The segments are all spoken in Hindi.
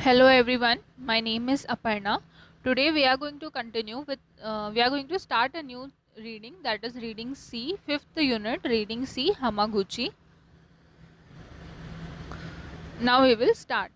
Hello everyone, my name is Aparna. Today we are going to continue with we are going to start a new reading, that is reading C, fifth unit, reading C, Hamaguchi. Now we will start.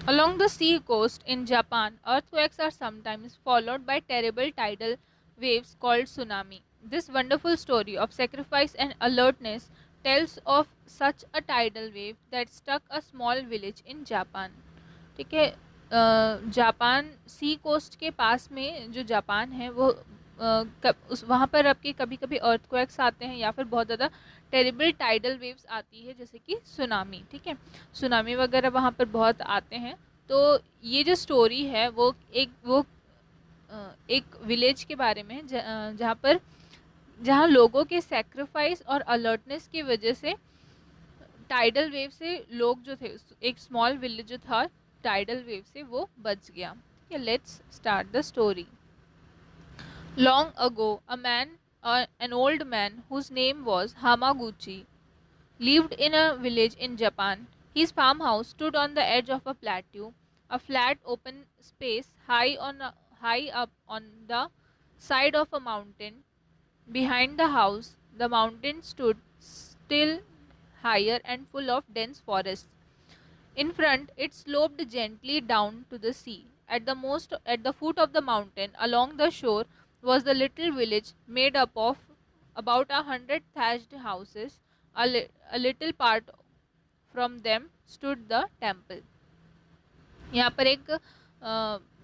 Along the sea coast in Japan, earthquakes are sometimes followed by terrible tidal waves called tsunami. This wonderful story of sacrifice and alertness tells of such a tidal wave that struck a small village in Japan. ठीक है। जापान सी कोस्ट के पास में जो जापान है वो उस वहाँ पर आपके कभी कभी अर्थक्वेक्स आते हैं या फिर बहुत ज़्यादा टेरिबल टाइडल वेव्स आती है, जैसे कि सुनामी। ठीक है, सुनामी वगैरह वहाँ पर बहुत आते हैं। तो ये जो स्टोरी है एक विलेज के बारे में है, जहाँ लोगों के सेक्रीफाइस और अलर्टनेस की वजह से टाइडल वेव से लोग जो थे, एक स्मॉल विलेज जो था टाइडल वेव से वो बच गया। ठीक है, let's start the story. Long ago a man, an old man whose name was Hamaguchi, lived in a village in Japan. His farmhouse stood on the edge of a plateau, a flat open space high up on the side of a mountain. Behind the house, the mountain stood still, higher and full of dense forests. In front, it sloped gently down to the sea. At the foot of the mountain, along the shore, was the little village made up of about 100 thatched houses. A little part from them stood the temple. यहाँ पर एक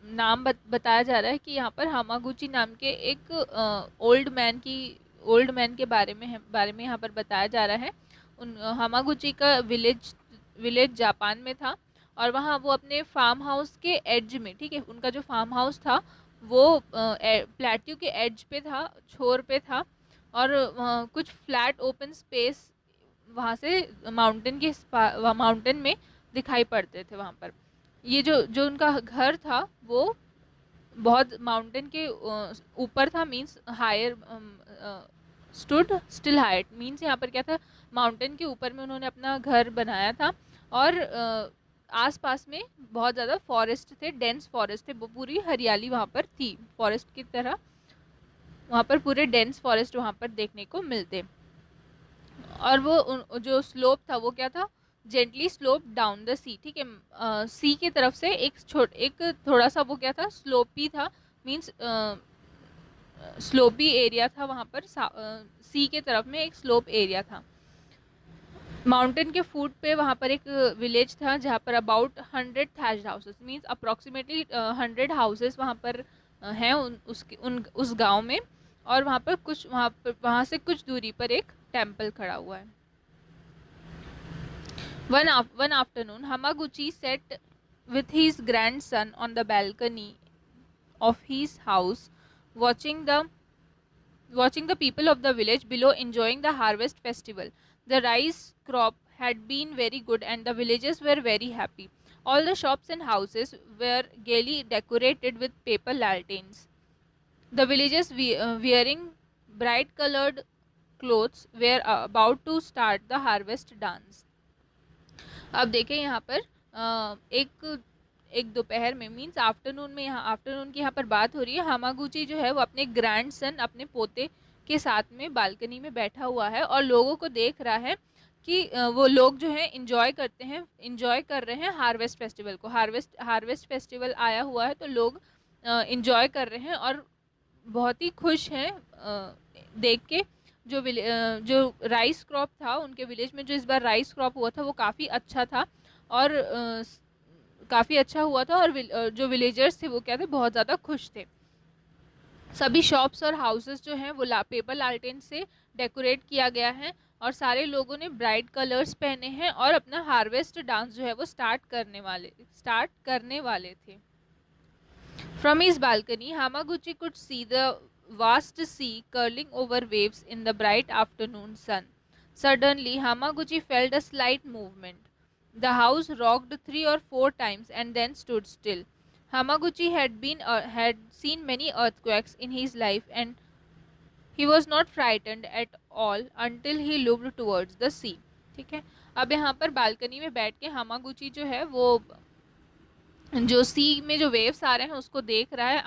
नाम बताया जा रहा है कि यहाँ पर हामागुची नाम के एक ओल्ड मैन के बारे में यहाँ पर बताया जा रहा है। उन हामागुची का विलेज जापान में था और वहाँ वो अपने फार्म हाउस के एड्ज में, ठीक है, उनका जो फार्म हाउस था वो प्लेट्यू के एड्ज पे था, छोर पे था। और कुछ फ्लैट ओपन स्पेस वहाँ से माउंटेन में दिखाई पड़ते थे वहाँ पर। ये जो जो उनका घर था वो बहुत माउंटेन के ऊपर था, means higher, stood still higher means यहाँ पर क्या था, माउंटेन के ऊपर में उन्होंने अपना घर बनाया था। और आस पास में बहुत ज़्यादा फॉरेस्ट थे, डेंस फॉरेस्ट थे, वो पूरी हरियाली वहाँ पर थी, फॉरेस्ट की तरह वहाँ पर पूरे डेंस फॉरेस्ट वहाँ पर देखने को मिलते। और वो जो स्लोप था वो क्या था, जेंटली स्लोप डाउन द सी। ठीक है, सी की तरफ से एक थोड़ा सा वो क्या था, स्लोपी था, मीन्स स्लोपी एरिया था वहाँ पर। सी के तरफ में एक स्लोप एरिया था। माउंटेन के फुट पे वहाँ पर एक विलेज था जहाँ पर about 100 thatched houses, means approximately 100 houses वहाँ पर हैं उस गांव में। और वहाँ से कुछ दूरी पर एक टेम्पल खड़ा हुआ है। One afternoon, Hamaguchi sat with his grandson on the balcony of his house, watching the watching the people of the village below enjoying the harvest festival. The rice crop had been very good and the villagers were very happy. All the shops and houses were gaily decorated with paper lanterns. The villagers wearing bright colored clothes were about to start the harvest dance. अब देखें यहाँ पर एक दोपहर में, मीन्स आफ्टरनून में, यहाँ आफ्टरनून की यहाँ पर बात हो रही है। हामागुची जो है वो अपने ग्रैंडसन, अपने पोते के साथ में बालकनी में बैठा हुआ है और लोगों को देख रहा है कि वो लोग जो है इंजॉय कर रहे हैं हार्वेस्ट फेस्टिवल को। हार्वेस्ट फेस्टिवल आया हुआ है तो लोग इंजॉय कर रहे हैं और बहुत ही खुश हैं देख के। जो राइस क्रॉप था उनके विलेज में, जो इस बार राइस क्रॉप हुआ था वो काफ़ी अच्छा था और काफ़ी अच्छा हुआ था। और जो विलेजर्स थे वो क्या थे, बहुत ज़्यादा खुश थे। सभी शॉप्स और हाउसेस जो हैं वो पेपर लालटेन से डेकोरेट किया गया है और सारे लोगों ने ब्राइट कलर्स पहने हैं और अपना हार्वेस्ट डांस जो है वो स्टार्ट करने वाले थे। From his balcony, Hamaguchi could see the vast sea curling over waves in the bright afternoon sun. Suddenly, Hamaguchi felt a slight movement. The house rocked 3 or 4 times and then stood still. Hamaguchi had seen many earthquakes in his life and he was not frightened at all until he looked towards the sea. ठीक है, अब यहाँ पर बालकनी में बैठ के हामागुची जो है वो जो सी में जो वेव्स आ रहे हैं उसको देख रहा है,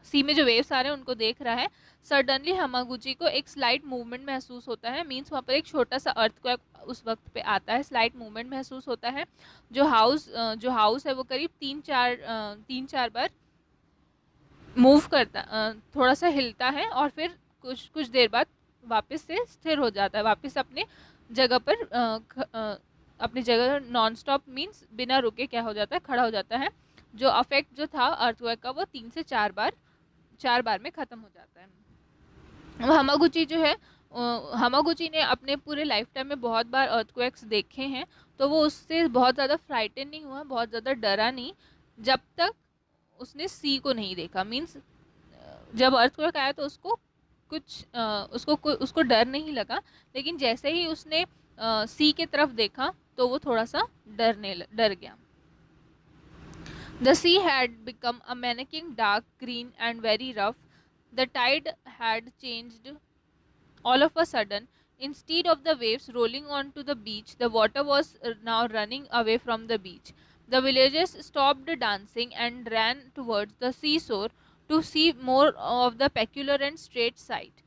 सी में जो वेव्स आ रहे हैं उनको देख रहा है। सडनली हमागुची को एक स्लाइट मूवमेंट महसूस होता है, मीन्स वहाँ पर एक छोटा सा अर्थक्वेक उस वक्त पे आता है, स्लाइट मूवमेंट महसूस होता है। जो हाउस है वो करीब तीन चार बार मूव करता, थोड़ा सा हिलता है और फिर कुछ कुछ देर बाद वापस से स्थिर हो जाता है, वापस अपने जगह पर अपनी जगह नॉन स्टॉप मीन्स बिना रुके क्या हो जाता है, खड़ा हो जाता है। जो अफेक्ट जो था अर्थक्वेक का वो 3 से 4 बार में ख़त्म हो जाता है। अब हमागुची जो है, हमागुची ने अपने पूरे लाइफ टाइम में बहुत बार अर्थक्वेक्स देखे हैं, तो वो उससे बहुत ज़्यादा फ्राइटन नहीं हुआ, बहुत ज़्यादा डरा नहीं, जब तक उसने सी को नहीं देखा। मीन्स जब अर्थक्वेक आया तो उसको उसको डर नहीं लगा, लेकिन जैसे ही उसने सी के तरफ देखा तो वो थोड़ा सा डर गया। The sea had become a menacing dark green and very rough. The tide had changed all of a sudden. Instead of the waves rolling onto the beach, the water was now running away from the beach. The villagers stopped dancing and ran towards the seashore to see more of the peculiar and strange sight.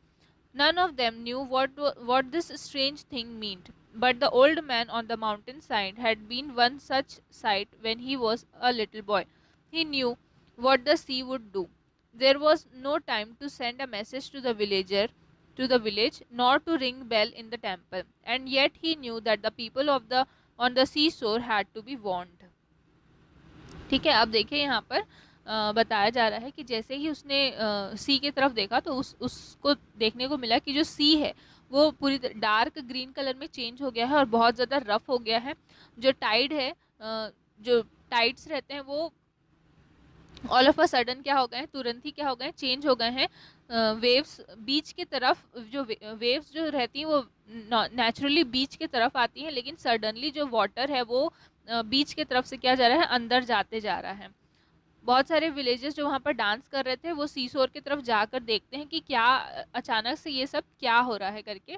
None of them knew what this strange thing meant, but the old man on the mountainside had been one such sight when he was a little boy. He knew what the sea would do. There was no time to send a message to the village, nor to ring bell in the temple, and yet he knew that the people on the seashore had to be warned. ठीक है, अब देखिए यहाँ पर बताया जा रहा है कि जैसे ही उसने सी की तरफ देखा तो उसको देखने को मिला कि जो सी है वो पूरी डार्क ग्रीन कलर में चेंज हो गया है और बहुत ज़्यादा रफ हो गया है। जो टाइड है, जो टाइड्स रहते हैं वो ऑल ऑफ अ सडन क्या हो गए हैं, तुरंत ही क्या हो गए हैं, चेंज हो गए हैं। वेव्स बीच की तरफ, जो वेव्स जो रहती हैं वो नेचुरली बीच की तरफ आती हैं, लेकिन सडनली जो वाटर है वो बीच की तरफ से क्या जा रहा है, अंदर जाते जा रहा है। बहुत सारे विलेजेस जो वहाँ पर डांस कर रहे थे वो सीसोर की तरफ जाकर देखते हैं कि क्या अचानक से ये सब क्या हो रहा है करके,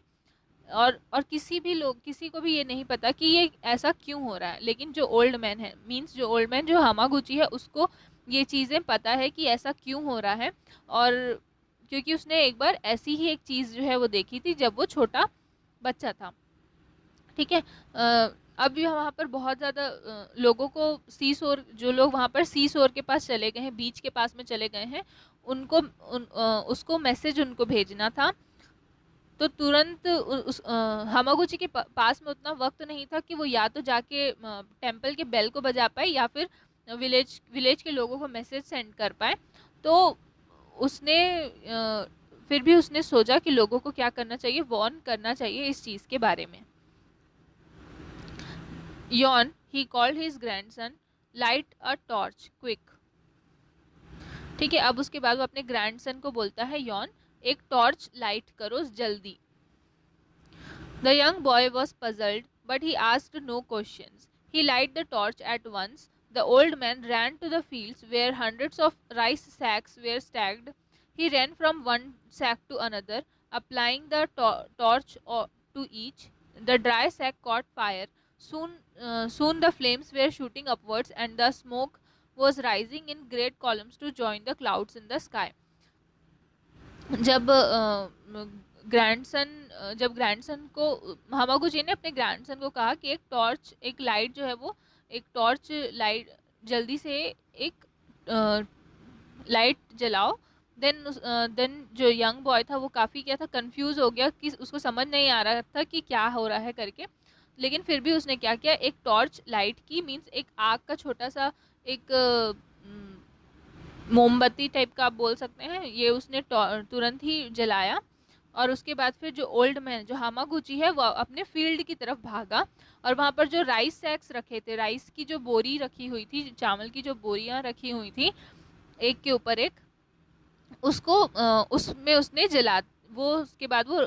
और किसी को भी ये नहीं पता कि ये ऐसा क्यों हो रहा है। लेकिन जो ओल्ड मैन है, मीन्स जो ओल्ड मैन जो हामागुची है, उसको ये चीज़ें पता है कि ऐसा क्यों हो रहा है, और क्योंकि उसने एक बार ऐसी ही एक चीज़ जो है वो देखी थी जब वो छोटा बच्चा था। ठीक है, अब भी वहाँ पर बहुत ज़्यादा लोगों को जो लोग वहाँ पर सीसोर के पास चले गए हैं, बीच के पास में चले गए हैं, उसको मैसेज उनको भेजना था। तो तुरंत हामागुची के पास में उतना वक्त नहीं था कि वो या तो जाके टेम्पल के बेल को बजा पाए या फिर विलेज के लोगों को मैसेज सेंड कर पाए। तो उसने फिर भी उसने सोचा कि लोगों को क्या करना चाहिए, वार्न करना चाहिए इस चीज़ के बारे में। Yon, he called his grandson, light a torch, quick. ठीक है, अब उसके बाद वो अपने ग्रैंडसन को बोलता है, यॉन एक टॉर्च लाइट करो जल्दी। The young boy was puzzled, but he asked no questions. He lighted the torch at once. The old man ran to the fields where hundreds of rice sacks were stacked. He ran from one sack to another, applying the torch to each. The dry sack caught fire. Soon the flames were shooting upwards, and the smoke was rising in great columns to join the clouds in the sky. जब ग्रैंडसन को हामागुची ने अपने ग्रैंडसन को कहा कि एक लाइट जो है वो एक टॉर्च लाइट जल्दी से एक लाइट जलाओ। देन जो यंग बॉय था वो काफ़ी क्या था, कंफ्यूज हो गया कि उसको समझ नहीं आ रहा था कि क्या हो रहा है करके। लेकिन फिर भी उसने क्या किया, एक टॉर्च लाइट की, मीन्स एक आग का छोटा सा एक मोमबत्ती टाइप का आप बोल सकते हैं, ये उसने तुरंत ही जलाया। और उसके बाद फिर जो ओल्ड मैन जो हामागुची है वो अपने फील्ड की तरफ भागा, और वहाँ पर जो राइस सैक्स रखे थे, राइस की जो बोरी रखी हुई थी, चावल की जो बोरियाँ रखी हुई थी एक के ऊपर एक, उसमें उसने उसके बाद वो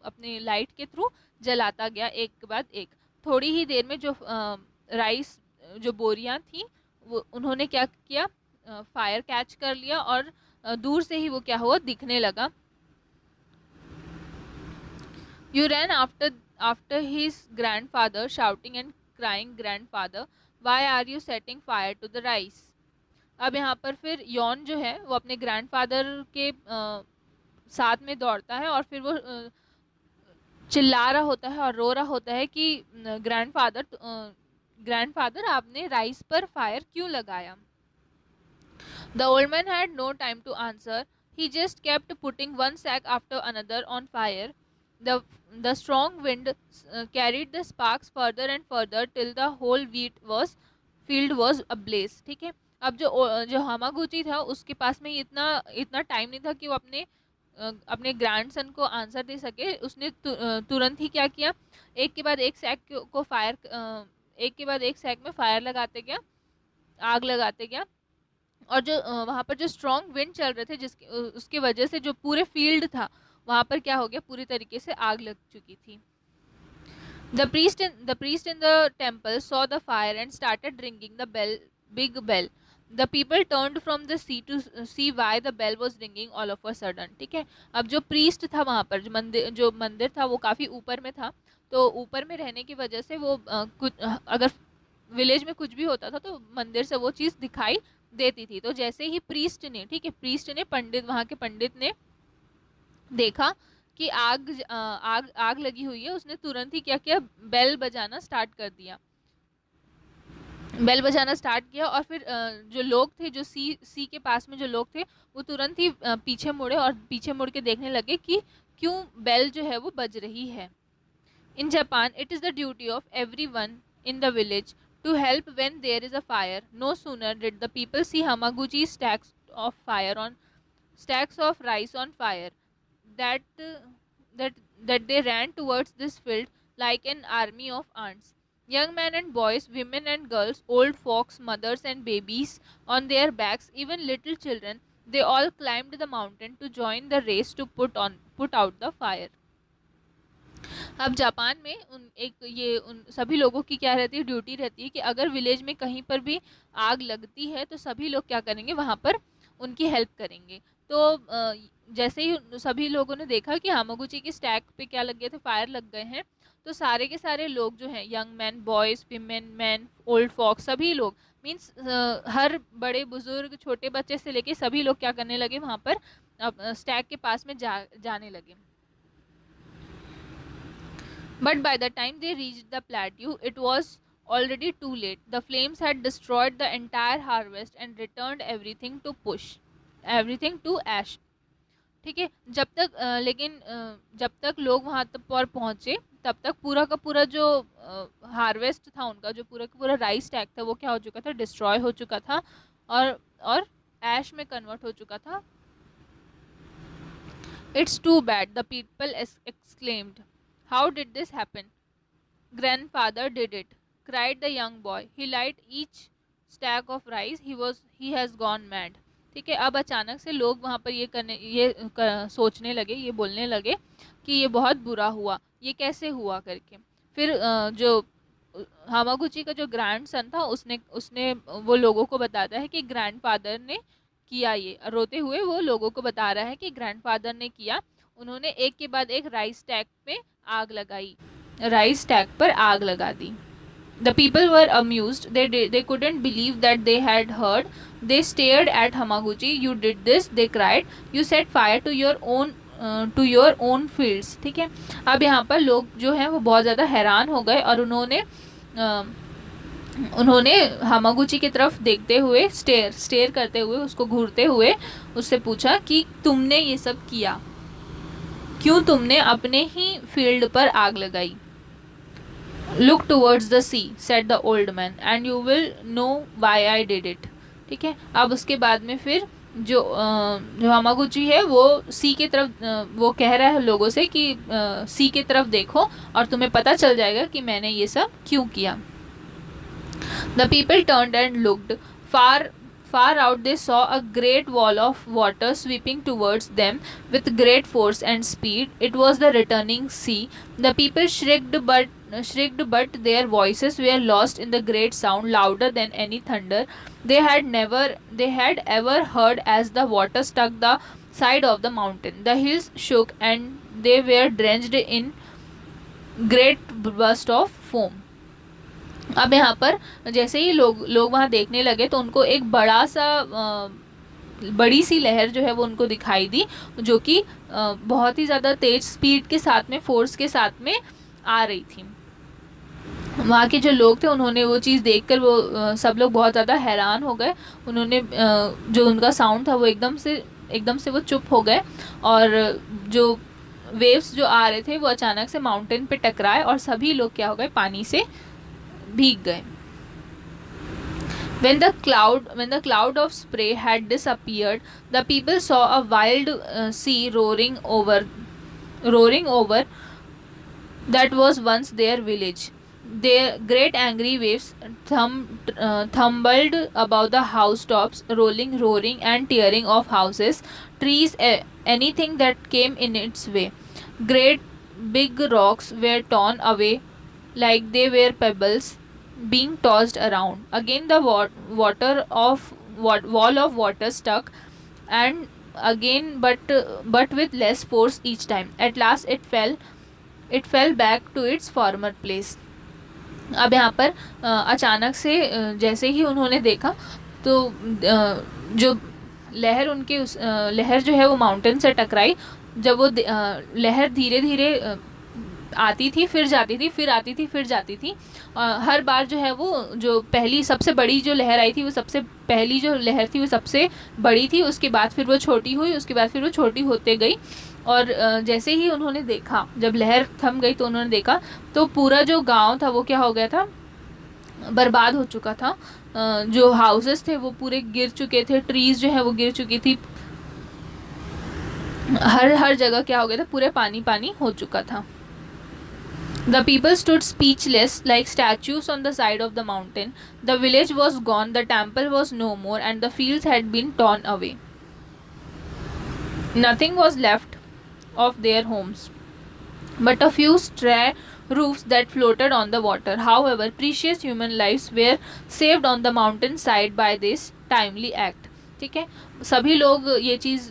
अपने लाइट के थ्रू जलाता गया एक के बाद एक। थोड़ी ही देर में जो राइस जो बोरियाँ थी वो उन्होंने क्या किया, फायर कैच कर लिया, और दूर से ही वो क्या हुआ, दिखने लगा। You ran after his grandfather, shouting and crying, "Grandfather, why are you setting fire to the rice?" अब यहाँ पर फिर यौन जो है वो अपने ग्रैंडफादर के साथ में दौड़ता है और फिर वो चिल्ला रहा होता है और रो रहा होता है कि ग्रैंडफादर आपने राइस पर फायर क्यों लगाया? The old man had no time to answer. He just kept putting one sack after another on fire. The, the strong wind carried the sparks further and further till the whole field was ablaze. ठीक है, अब जो हामागुची था उसके पास में इतना इतना टाइम नहीं था कि वो अपने ग्रैंडसन को आंसर दे सके। उसने तुरंत ही क्या किया, एक के बाद एक सैक में फायर लगाते गया, आग लगाते गया। और जो वहाँ पर जो स्ट्रॉन्ग विंड चल रहे थे जिसकी उसके वजह से जो पूरे फील्ड था वहाँ पर क्या हो गया, पूरी तरीके से आग लग चुकी थी। The priest in the temple saw the fire and started ringing the big bell. The people turned from the sea to see why the bell was ringing all of a sudden. ठीक है, अब जो प्रीस्ट था वहाँ पर, जो मंदिर था वो काफ़ी ऊपर में था, तो ऊपर में रहने की वजह से वो कुछ अगर विलेज में कुछ भी होता था तो मंदिर से वो चीज़ दिखाई देती थी। तो जैसे ही प्रीस्ट ने, ठीक है, प्रीस्ट ने वहाँ के पंडित ने देखा कि आग लगी हुई है, उसने तुरंत ही क्या किया, बेल बजाना स्टार्ट किया। और फिर जो लोग थे, जो सी के पास में जो लोग थे, वो तुरंत ही पीछे मुड़े और पीछे मुड़ के देखने लगे कि क्यों बेल जो है वो बज रही है। In Japan it is the duty of everyone in the village to help when there is a fire. No sooner did the people see Hamaguchi's stacks of rice on fire that they ran towards this field like an army of ants. Young men and boys, women and girls, old folks, mothers and babies on their backs, even little children, they all climbed the mountain to join the race to put out the fire. अब जापान में उन सभी लोगों की क्या रहती है, ड्यूटी रहती है कि अगर विलेज में कहीं पर भी आग लगती है तो सभी लोग क्या करेंगे, वहाँ पर उनकी हेल्प करेंगे। तो जैसे ही सभी लोगों ने देखा कि हामागुची की स्टैक पे क्या लग गए थे, फायर लग गए हैं, तो सारे के सारे लोग जो हैं, young man, boys, women, man, old folks, सभी लोग मीन्स हर बड़े बुजुर्ग, छोटे बच्चे से लेके सभी लोग क्या करने लगे, वहाँ पर स्टैक के पास में जाने लगे। But by the time they reached the plateau, it was already too late. The flames had destroyed the entire harvest and returned everything to ash. ठीक है, लेकिन जब तक लोग वहाँ तक पर पहुँचे तब तक पूरा का पूरा जो हार्वेस्ट था उनका, जो पूरा का पूरा राइस स्टैक था, वो क्या हो चुका था, डिस्ट्रॉय हो चुका था और ऐश में कन्वर्ट हो चुका था। It's too bad, the people exclaimed. How did this happen? Grandfather did it, cried the young boy. He lighted each stack of rice. He has gone mad. ठीक है, अब अचानक से लोग वहाँ पर सोचने लगे, ये बोलने लगे कि ये बहुत बुरा हुआ, ये कैसे हुआ करके। फिर जो हामागुची का जो ग्रैंडसन था उसने वो लोगों को बताता है कि ग्रैंडफादर ने किया। ये रोते हुए वो लोगों को बता रहा है कि ग्रैंडफादर ने किया। उन्होंने एक के बाद एक राइस स्टैक पर आग लगा दी। The people were amused. They couldn't believe that they had heard. They stared at Hamaguchi. You did this, they cried. You set fire to your own fields. ठीक है, अब यहाँ पर लोग जो हैं वो बहुत ज़्यादा हैरान हो गए और उन्होंने हामागुची की तरफ देखते हुए, स्टेयर करते हुए, उसको घूरते हुए उससे पूछा कि तुमने ये सब किया क्यों, तुमने अपने ही फील्ड पर आग लगाई। Look towards the sea, said the old man, and you will know why I did it. ठीक है, अब उसके बाद में फिर जो हामागुची है वो सी के तरफ, वो कह रहा है लोगों से कि सी के तरफ देखो और तुम्हें पता चल जाएगा कि मैंने ये सब क्यों किया। The people turned and looked. Far out they saw a great wall of water sweeping towards them with great force and speed. It was the returning sea. The people shrieked, but their voices were lost in the great sound, louder than any thunder they had ever heard as the water struck the side of the mountain. The hills shook and they were drenched in great burst of foam. अब यहाँ पर जैसे ही लोग वहाँ देखने लगे तो उनको एक बड़ी सी लहर जो है वो उनको दिखाई दी, जो कि बहुत ही ज़्यादा तेज स्पीड के साथ में, फोर्स के साथ में आ रही थी। वहाँ के जो लोग थे उन्होंने वो चीज़ देखकर वो सब लोग बहुत ज़्यादा हैरान हो गए। उन्होंने जो उनका साउंड था वो एकदम से वो चुप हो गए, और जो वेव्स जो आ रहे थे वो अचानक से माउंटेन पे टकराए और सभी लोग क्या हो गए, पानी से भीग गए। When the cloud of spray had disappeared, the people saw a wild sea roaring over that was once their village. Their great angry waves tumbled above the housetops, roaring and tearing off houses, trees, anything that came in its way. Great big rocks were torn away like they were pebbles being tossed around. Again the wall of water stuck, and again, but with less force each time. At last it fell back to its former place. अब यहाँ पर अचानक से जैसे ही उन्होंने देखा तो जो लहर जो है वो माउंटेन से टकराई। जब वो लहर धीरे धीरे आती थी, फिर जाती थी, फिर आती थी, फिर जाती थी। हर बार जो है वो जो पहली सबसे बड़ी जो लहर आई थी, वो सबसे पहली जो लहर थी वो सबसे बड़ी थी, उसके बाद फिर वो छोटी हुई, उसके बाद फिर वो छोटी होते गई। और जैसे ही उन्होंने देखा, जब लहर थम गई तो उन्होंने देखा तो पूरा जो गांव था वो क्या हो गया था, बर्बाद हो चुका था। जो हाउसेस थे वो पूरे गिर चुके थे, ट्रीज जो है वो गिर चुकी थी, हर जगह क्या हो गया था, पूरे पानी पानी हो चुका था। The people stood speechless like statues on the side of the mountain. The village was gone, the temple was no more, and the fields had been torn away. Nothing was left of their homes but a few stray roofs that floated on the water. However, precious human lives were saved on the mountain side by this timely act. ठीक है, सभी लोग ये चीज़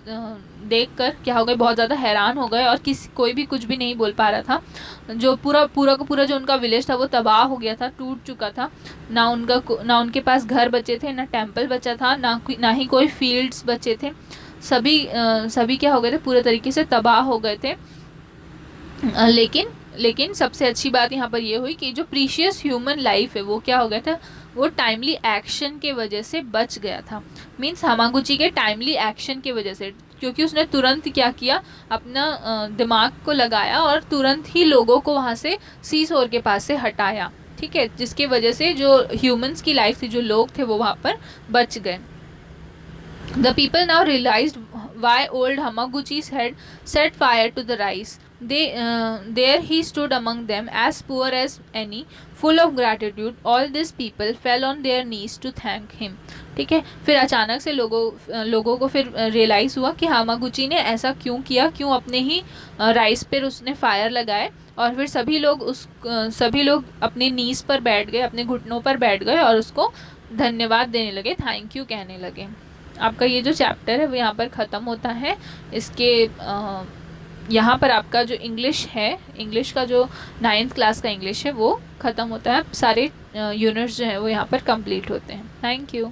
देखकर क्या हो गए, बहुत ज़्यादा हैरान हो गए, और कोई भी कुछ भी नहीं बोल पा रहा था। जो पूरा जो उनका विलेज था वो तबाह हो गया था, टूट चुका था। ना उनके पास घर बचे थे, ना टेम्पल बचा था, ना ही कोई फील्ड्स बचे थे। सभी क्या हो गए थे, पूरे तरीके से तबाह हो गए थे। लेकिन सबसे अच्छी बात यहाँ पर ये हुई कि जो प्रीशियस ह्यूमन लाइफ है वो क्या हो गया था, वो टाइमली एक्शन के वजह से बच गया था। मीन्स हमागुची के टाइमली एक्शन के वजह से, क्योंकि उसने तुरंत क्या किया, अपना दिमाग को लगाया और तुरंत ही लोगों को वहाँ से सीसोर के पास से हटाया। ठीक है, जिसके वजह से जो ह्यूमंस की लाइफ थी, जो लोग थे, वो वहाँ पर बच गए। The people now realized why old Hamaguchi's had set fire to the rice. There he stood among them, as poor as any, full of gratitude. All these people fell on their knees to thank him. ठीक है, फिर अचानक से लोगों को फिर रियलाइज़ हुआ कि हामागुची ने ऐसा क्यों किया, क्यों अपने ही राइस पर उसने फायर लगाए, और फिर सभी लोग अपने नीज पर बैठ गए, अपने घुटनों पर बैठ गए और उसको धन्यवाद देने लगे, थैंक यू कहने लगे। आपका ये जो चैप्टर है वो यहाँ पर ख़त्म होता है। इसके यहाँ पर आपका जो इंग्लिश का जो 9th क्लास का इंग्लिश है वो ख़त्म होता है। सारे यूनिट्स जो हैं वो यहाँ पर कंप्लीट होते हैं। Thank you.